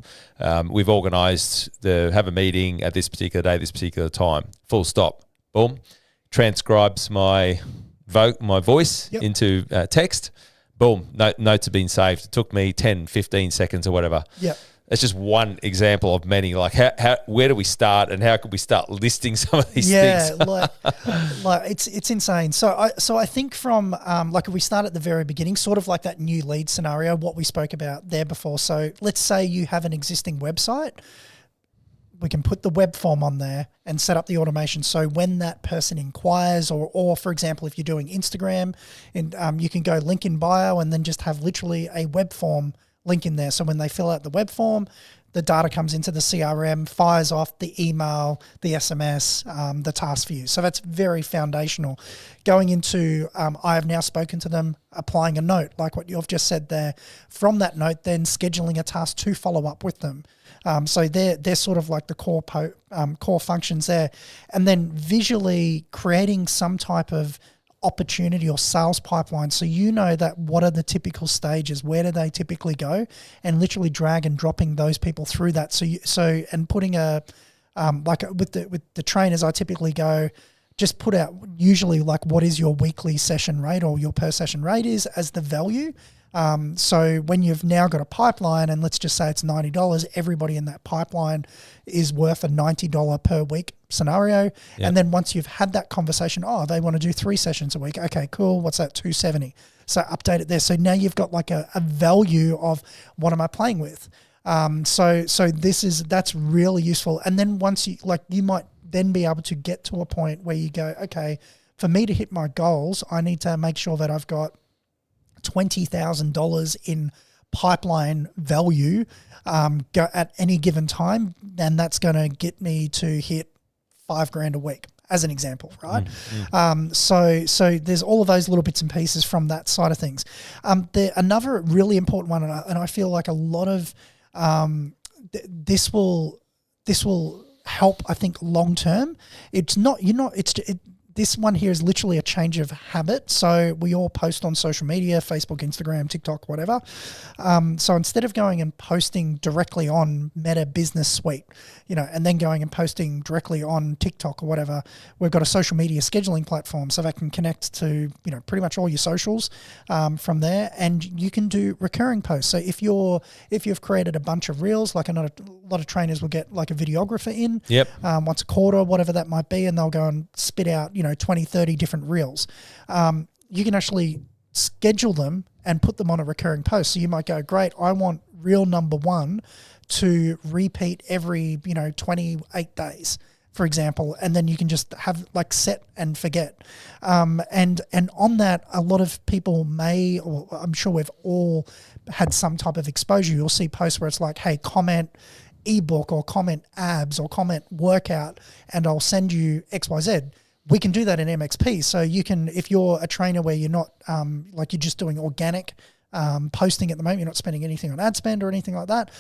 We've organised to have a meeting at this particular day, this particular time. Full stop. Boom. Transcribes my voice into text. Boom, notes have been saved. It took me 10, 15 seconds or whatever. Yeah. That's just one example of many. Like, where do we start, and how could we start listing some of these things? Yeah, like it's insane. So I think from if we start at the very beginning, sort of like that new lead scenario, what we spoke about there before. So let's say you have an existing website. We can put the web form on there and set up the automation. So when that person inquires, or for example, if you're doing Instagram, and you can go link in bio and then just have literally a web form link in there. So when they fill out the web form, the data comes into the CRM, fires off the email, the SMS, the task view. So that's very foundational. Going into, I have now spoken to them, applying a note, like what you've just said there. From that note, then scheduling a task to follow up with them. So they're sort of like the core functions there. And then visually creating some type of opportunity or sales pipeline. So you know that what are the typical stages, where do they typically go, and literally drag and dropping those people through that. And putting with the trainers, I typically go, just put out usually like what is your weekly session rate or your per session rate is as the value. So when you've now got a pipeline, and let's just say it's $90, everybody in that pipeline is worth a $90 per week scenario. Yep. And then once you've had that conversation, they want to do 3 sessions a week. Okay, cool. What's that? $270. So update it there. So now you've got like a value of what am I playing with? So that's really useful. And then once you might then be able to get to a point where you go, okay, for me to hit my goals, I need to make sure that I've got $20,000 in pipeline value go at any given time, then that's going to get me to hit $5,000 a week, as an example, right? So there's all of those little bits and pieces from that side of things. Another really important one, and I feel like a lot of this will help, I think, long term. This one here is literally a change of habit. So we all post on social media, Facebook, Instagram, TikTok, whatever. So instead of going and posting directly on Meta Business Suite, and then going and posting directly on TikTok or whatever, we've got a social media scheduling platform so that can connect to, pretty much all your socials from there. And you can do recurring posts. So if you've created a bunch of reels, like a lot of trainers will get like a videographer in once a quarter, whatever that might be, and they'll go and spit out, 20, 30 different reels. You can actually schedule them and put them on a recurring post. So you might go, great, I want reel number 1 to repeat every, 28 days, for example. And then you can just have like set and forget. And on that, a lot of people may, or I'm sure we've all had some type of exposure. You'll see posts where it's like, hey, comment ebook or comment abs or comment workout, and I'll send you XYZ. We can do that in MXP. So you can, if you're a trainer where you're not, you're just doing organic posting at the moment, you're not spending anything on ad spend or anything like that,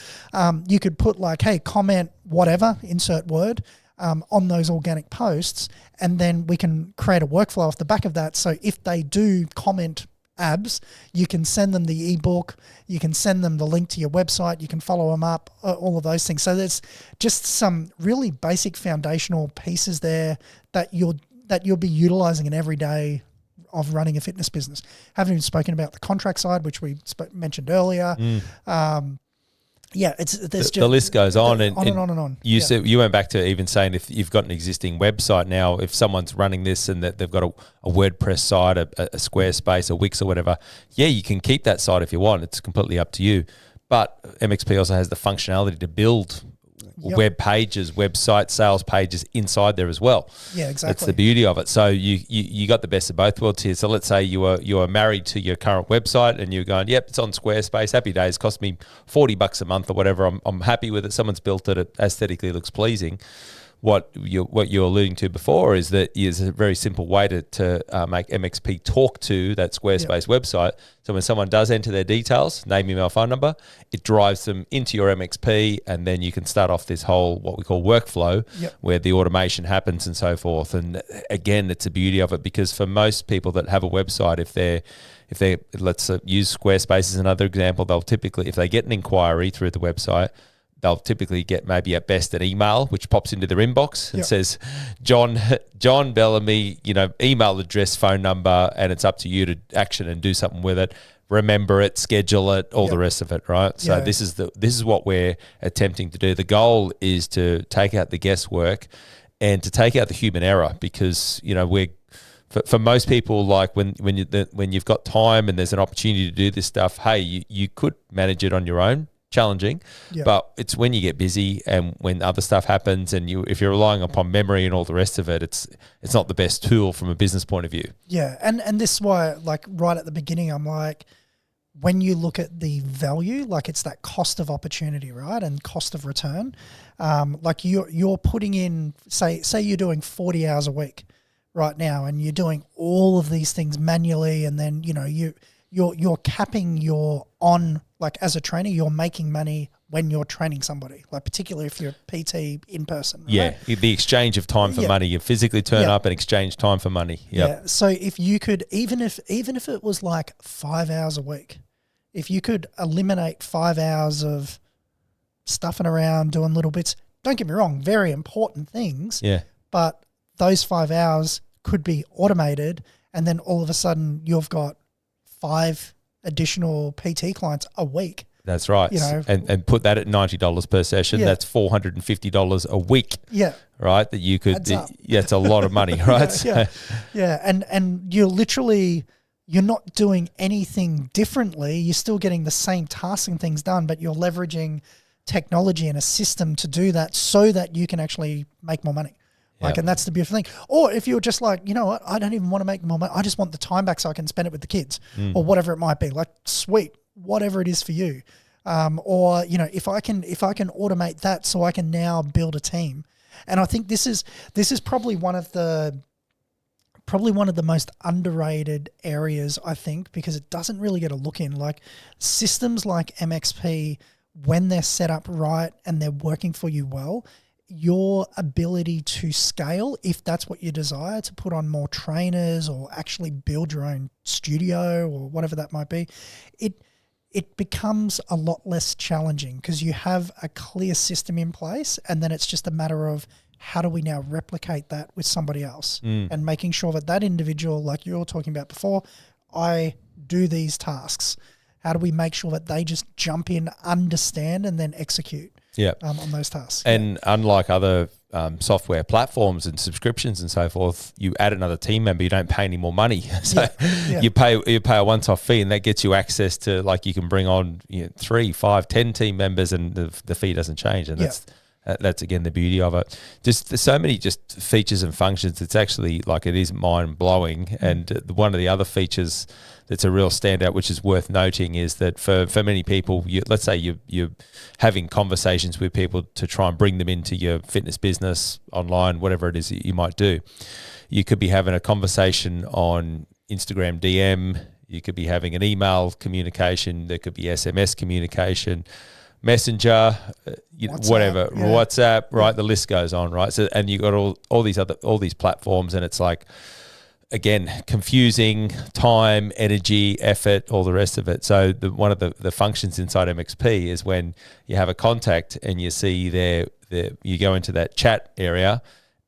you could put like, hey, comment whatever, insert word, on those organic posts, and then we can create a workflow off the back of that. So if they do comment abs, you can send them the ebook, you can send them the link to your website, you can follow them up, all of those things. So there's just some really basic foundational pieces there that you'll be utilizing in every day of running a fitness business. Haven't even spoken about the contract side, which we mentioned earlier. The list goes on, and on. You said you went back to even saying if you've got an existing website now, if someone's running this and that they've got a WordPress site, a Squarespace, a Wix or whatever, you can keep that site if you want. It's completely up to you. But MXP also has the functionality to build web pages, website sales pages inside there as well. Yeah, exactly. That's the beauty of it. So you got the best of both worlds here. So let's say you are married to your current website and you're going, yep, it's on Squarespace. Happy days. Cost me $40 a month or whatever. I'm happy with it. Someone's built it. It aesthetically looks pleasing. What you're alluding to before is that is a very simple way to make MXP talk to that Squarespace website. So when someone does enter their details, name, email, phone number, it drives them into your MXP, and then you can start off this whole what we call workflow where the automation happens and so forth. And again, it's the beauty of it, because for most people that have a website, if they let's use Squarespace as another example, they'll typically, if they get an inquiry through the website, they'll typically get maybe at best an email which pops into their inbox and says, John Bellamy, email address, phone number, and it's up to you to action and do something with it. Remember it, schedule it, all the rest of it, right? So this is what we're attempting to do. The goal is to take out the guesswork and to take out the human error, because for most people, like when you've got time and there's an opportunity to do this stuff, hey, you could manage it on your own. Challenging, but it's when you get busy and when other stuff happens, and if you're relying upon memory and all the rest of it, it's not the best tool from a business point of view. Yeah, and this is why, like right at the beginning, I'm like, when you look at the value, like it's that cost of opportunity, right, and cost of return. Like you're putting in, say you're doing 40 hours a week right now, and you're doing all of these things manually, and then you're capping your on, like as a trainer, you're making money when you're training somebody, like particularly if you're a PT in person. Right? Yeah, the exchange of time for money. You physically turn up and exchange time for money. Yep. Yeah. So if you could, even if it was like 5 hours a week, if you could eliminate 5 hours of stuffing around, doing little bits, don't get me wrong, very important things. Yeah. But those 5 hours could be automated, and then all of a sudden you've got 5 additional PT clients a week. That's right. And put that at $90 per session. Yeah. That's $450 a week. Yeah. Right. That you could, it's a lot of money, right? Yeah. And you're not doing anything differently. You're still getting the same tasks and things done, but you're leveraging technology and a system to do that so that you can actually make more money. And that's the beautiful thing. Or if you're just like, you know what, I don't even want to make more money. I just want the time back so I can spend it with the kids or whatever it might be. Like, sweet, whatever it is for you. Or, if I can automate that so I can now build a team. And I think this is probably one of the most underrated areas, I think, because it doesn't really get a look in. Like systems like MXP, when they're set up right and they're working for you well, your ability to scale, if that's what you desire, to put on more trainers or actually build your own studio or whatever that might be, it becomes a lot less challenging because you have a clear system in place, and then it's just a matter of how do we now replicate that with somebody else and making sure that individual, like you were talking about before, I do these tasks. How do we make sure that they just jump in, understand, and then execute? On those tasks. And unlike other software platforms and subscriptions and so forth, you add another team member, you don't pay any more money. So you pay a once-off fee, and that gets you access to, like, you can bring on 3, 5, 10 team members, and the fee doesn't change. And that's again the beauty of it. Just there's so many just features and functions. It's actually like, it is mind blowing. And one of the other features that's a real standout, which is worth noting, is that for many people, let's say you're having conversations with people to try and bring them into your fitness business, online, whatever it is that you might do. You could be having a conversation on Instagram DM. You could be having an email communication. There could be SMS communication, Messenger, WhatsApp, right? The list goes on, right? So, and you got all these platforms, and it's like, again, confusing, time, energy, effort, all the rest of it. So one of the functions inside MXP is when you have a contact and you see you go into that chat area,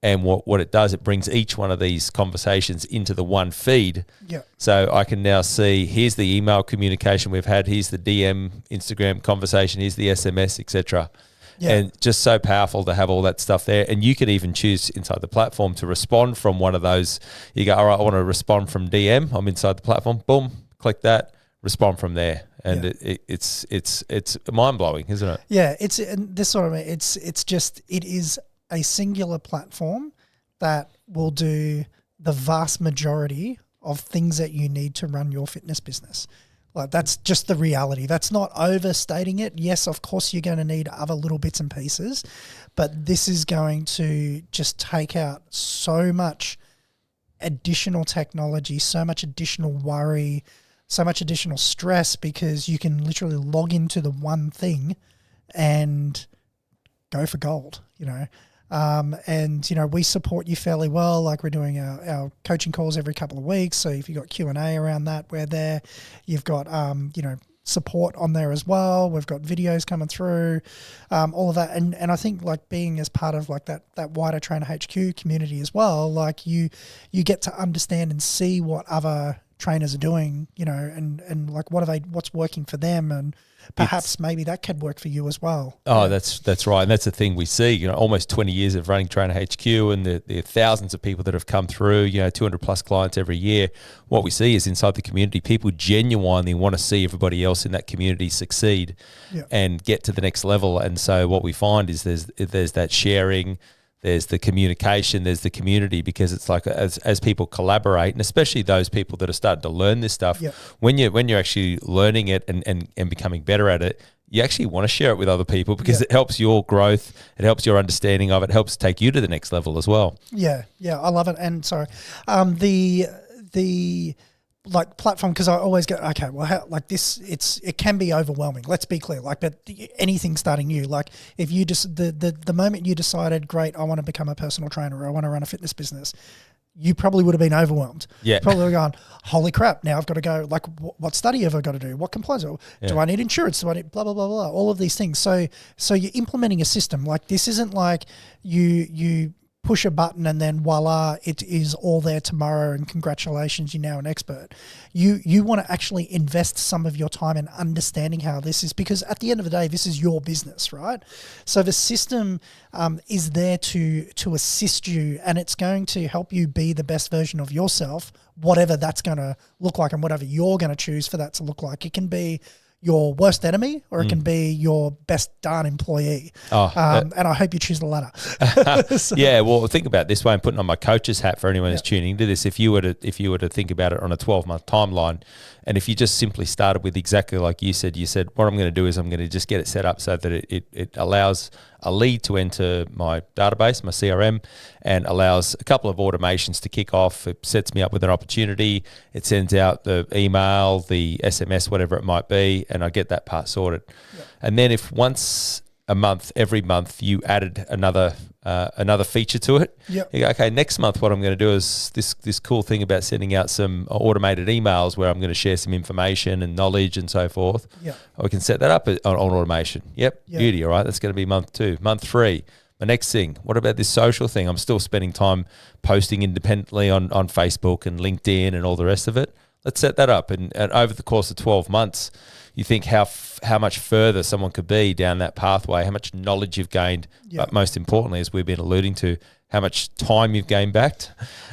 and what it does, it brings each one of these conversations into the one feed. Yeah. So I can now see, here's the email communication we've had, here's the DM Instagram conversation, here's the SMS, etc. Yeah. And just so powerful to have all that stuff there. And you can even choose inside the platform to respond from one of those. You go, all right, I want to respond from DM. I'm inside the platform. Boom, click that. respond from there. And it's mind blowing, isn't it? Yeah, it's and this sort of it is a singular platform that will do the vast majority of things that you need to run your fitness business. Like, that's just the reality. That's not overstating it. Yes, of course you're going to need other little bits and pieces, but this is going to just take out so much additional technology, so much additional worry, so much additional stress, because you can literally log into the one thing and go for gold, you know. And, you know, we support you fairly well. Like, we're doing our coaching calls every couple of weeks. So if you've got Q&A around that, we're there. You've got, you know, support on there as well. We've got videos coming through, all of that. And I think, like, being as part of like that wider Trainer HQ community as well, like you get to understand and see what other trainers are doing, you know, and like what's working for them, and perhaps maybe that could work for you as well. Oh, yeah. That's right. And that's the thing we see, you know, almost 20 years of running Trainer HQ, and the thousands of people that have come through, you know, 200 plus clients every year. What we see is inside the community, people genuinely want to see everybody else in that community succeed and get to the next level. And so what we find is there's that sharing, there's the communication, there's the community, because it's like as people collaborate, and especially those people that are starting to learn this stuff, when you're actually learning it and becoming better at it, you actually want to share it with other people, because it helps your growth, it helps your understanding of it, helps take you to the next level as well. Yeah, I love it. And sorry, the like platform, because I always go, okay, well, how, like this, it can be overwhelming. Let's be clear. Like, but anything starting new, like if you just the moment you decided, great, I want to become a personal trainer, or I want to run a fitness business, you probably would have been overwhelmed. Yeah, probably gone, holy crap! Now I've got to go. Like, what study have I got to do? What compliance? Do I need insurance? Do I need blah blah blah blah? All of these things. So you're implementing a system. Like, this isn't like you push a button and then voila, it is all there tomorrow and congratulations, you're now an expert. You want to actually invest some of your time in understanding how this is, because at the end of the day, this is your business, right? So the system is there to assist you, and it's going to help you be the best version of yourself, whatever that's going to look like and whatever you're going to choose for that to look like. It can be your worst enemy, or it can be your best darn employee. And I hope you choose the latter. Yeah, well, think about it this way. I'm putting on my coach's hat for anyone who's tuning into this. If you were to think about it on a 12-month timeline, and if you just simply started with exactly like you said, what I'm going to do is I'm going to just get it set up so that it allows a lead to enter my database, my CRM, and allows a couple of automations to kick off. It sets me up with an opportunity. It sends out the email, the SMS, whatever it might be, and I get that part sorted. Yep. And then if once a month, every month, you added another feature to it, you go, okay, next month what I'm going to do is this cool thing about sending out some automated emails where I'm going to share some information and knowledge and so forth. We can set that up on automation. Beauty. All right, that's going to be month 2. Month 3, the next thing, what about this social thing? I'm still spending time posting independently on Facebook and LinkedIn and all the rest of it. Let's set that up. And over the course of 12 months, you think how much further someone could be down that pathway, how much knowledge you've gained, but most importantly, as we've been alluding to, how much time you've gained back.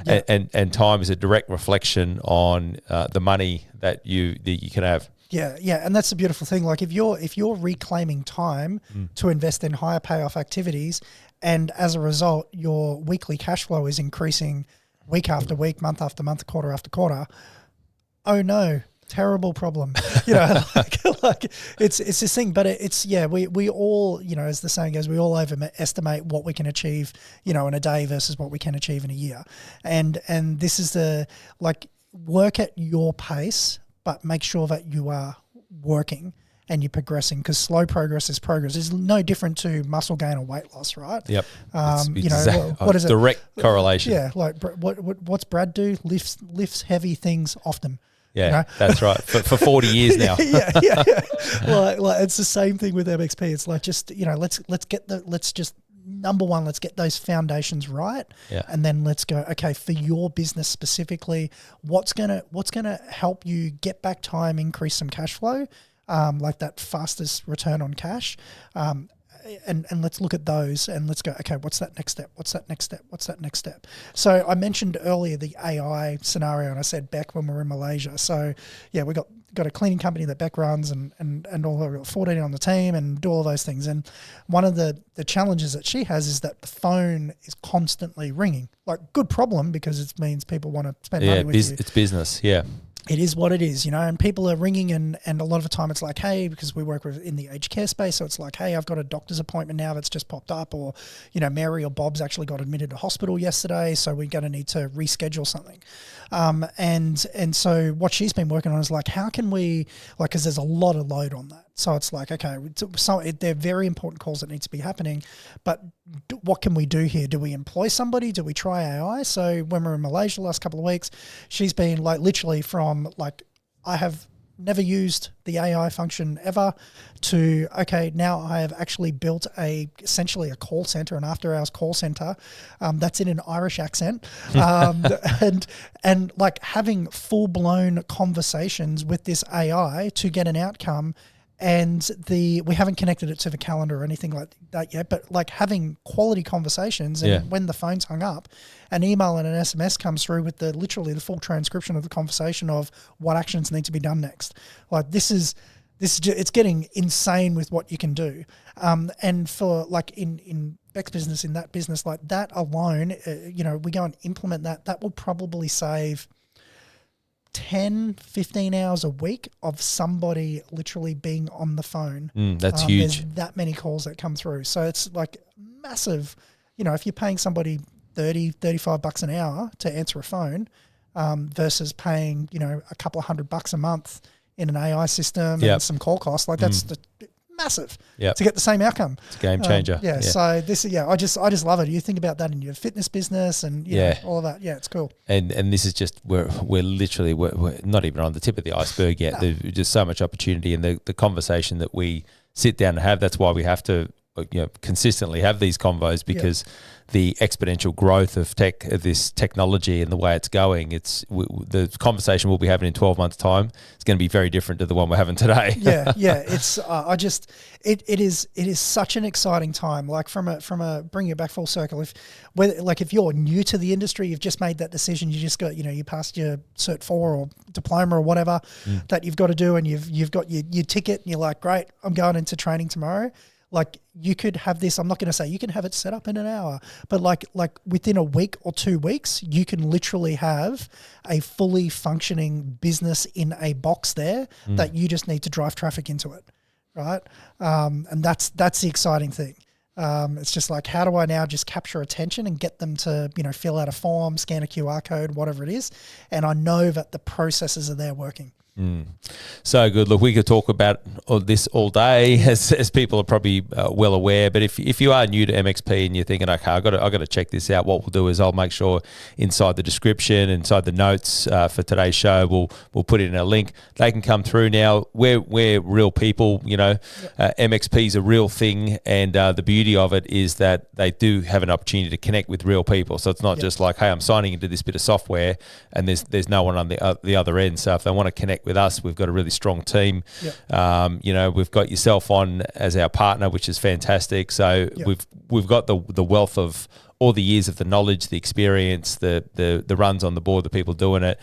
And time is a direct reflection on the money that you can have. And that's the beautiful thing. Like, if you're reclaiming time to invest in higher payoff activities, and as a result, your weekly cash flow is increasing week after week, month after month, quarter after quarter, oh no, terrible problem. You know, like it's this thing, but we all, you know, as the saying goes, we all overestimate what we can achieve, you know, in a day versus what we can achieve in a year. And this is work at your pace, but make sure that you are working and you're progressing, because slow progress is progress. It's no different to muscle gain or weight loss, right? Yep. You know, what is it? Direct correlation. Yeah. Like what's Brad do? Lifts heavy things often. Yeah, you know? That's right. For 40 years now. yeah. Like it's the same thing with MXP. It's like, just, you know, let's just number one, let's get those foundations right, and then let's go, okay, for your business specifically, what's gonna help you get back time, increase some cash flow, like that fastest return on cash, and let's look at those and let's go, okay, what's that next step? What's that next step? What's that next step? So I mentioned earlier the AI scenario, and I said Beck when we were in Malaysia. So yeah, we got got a cleaning company that Beck runs, and all her 14 on the team, and do all those things. And one of the challenges that she has is that the phone is constantly ringing. Like, good problem, because it means people want to spend money with you. It's business. Yeah. It is what it is, and people are ringing, and a lot of the time it's like, hey, because we work in the aged care space, so it's like, hey, I've got a doctor's appointment now that's just popped up, or, Mary or Bob's actually got admitted to hospital yesterday, so we're going to need to reschedule something. And so what she's been working on is like, how can we, like, because there's a lot of load on that. So it's like, okay, they're very important calls that need to be happening, but what can we do here? Do we employ somebody? Do we try AI? So when we were in Malaysia the last couple of weeks, she's been like literally from like, I have never used the AI function ever, to, okay, now I have actually built essentially a call center, an after hours call center that's in an Irish accent, and like having full blown conversations with this AI to get an outcome. And we haven't connected it to the calendar or anything like that yet, but like having quality conversations, and when the phone's hung up, an email and an SMS comes through with literally the full transcription of the conversation of what actions need to be done next. Like it's getting insane with what you can do. And for like in Beck's business, in that business, like that alone, we go and implement that will probably save 10, 15 hours a week of somebody literally being on the phone. That's huge. There's that many calls that come through. So it's like massive, if you're paying somebody $35 an hour to answer a phone, versus paying, a couple of $100 a month in an AI system and some call costs, like that's massive to get the same outcome. It's a game changer. So I just love it. You think about that in your fitness business and all of that. Yeah, it's cool. And this is just we're literally we're not even on the tip of the iceberg yet. There's just so much opportunity, and the conversation that we sit down and have. That's why we have to consistently have these convos, because the exponential growth of this technology and the way it's going, the conversation we'll be having in 12 months' time is going to be very different to the one we're having today. It's it is such an exciting time. Like from a bringing it back full circle. If you're new to the industry, you've just made that decision. You just got you passed your Cert 4 or diploma or whatever that you've got to do, and you've got your ticket, and you're like, great, I'm going into training tomorrow. Like, you could have this, I'm not going to say you can have it set up in an hour, but like within a week or 2 weeks, you can literally have a fully functioning business in a box there that you just need to drive traffic into it, right? And that's the exciting thing. It's just like, how do I now just capture attention and get them to, fill out a form, scan a QR code, whatever it is, and I know that the processes are there working. So good. Look, we could talk about this all day, as people are probably well aware. But if you are new to MXP and you're thinking, okay, I got to check this out, what we'll do is I'll make sure inside the description, inside the notes for today's show, we'll put in a link. They can come through now. We're real people, MXP is a real thing, and the beauty of it is that they do have an opportunity to connect with real people. So it's not just like, hey, I'm signing into this bit of software, and there's no one on the other end. So if they want to connect with us, we've got a really strong team. We've got yourself on as our partner, which is fantastic. So we've got the wealth of all the years of the knowledge, the experience, the runs on the board, the people doing it.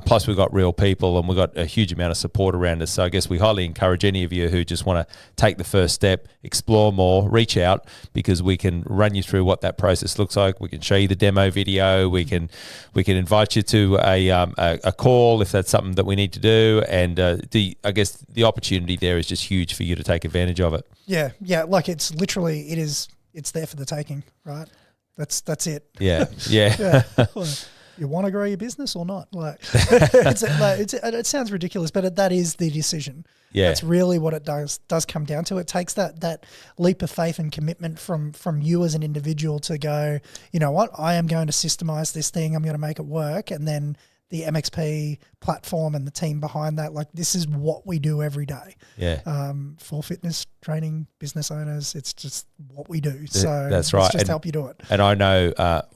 Plus we've got real people, and we've got a huge amount of support around us. So I guess we highly encourage any of you who just want to take the first step, explore more, reach out, because we can run you through what that process looks like. We can show you the demo video. We can invite you to a call if that's something that we need to do. And I guess the opportunity there is just huge for you to take advantage of it. Yeah. Like it's there for the taking, right? That's it. Yeah. You want to grow your business or not? Like, it sounds ridiculous, but that is the decision. Yeah. That's really what it does come down to. It takes that leap of faith and commitment from you as an individual to go, you know what, I am going to systemize this thing. I'm going to make it work. And then the MXP platform and the team behind that, like, this is what we do every day. Yeah. For fitness training business owners, it's just what we do. So that's right. Let's just help you do it. And I know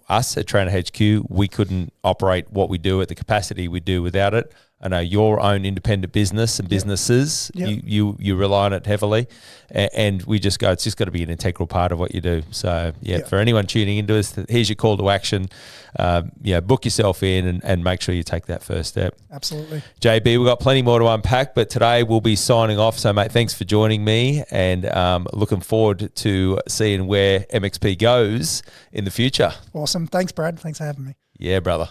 us at Trainer HQ, we couldn't operate what we do at the capacity we do without it. I know your own independent business and businesses, you rely on it heavily, and we just go, it's just got to be an integral part of what you do. So for anyone tuning into us, here's your call to action. Book yourself in and make sure you take that first step. Absolutely. JB, we've got plenty more to unpack, but today we'll be signing off. So mate, thanks for joining me, and looking forward to seeing where MXP goes in the future. Awesome. Thanks, Brad. Thanks for having me. Yeah, brother.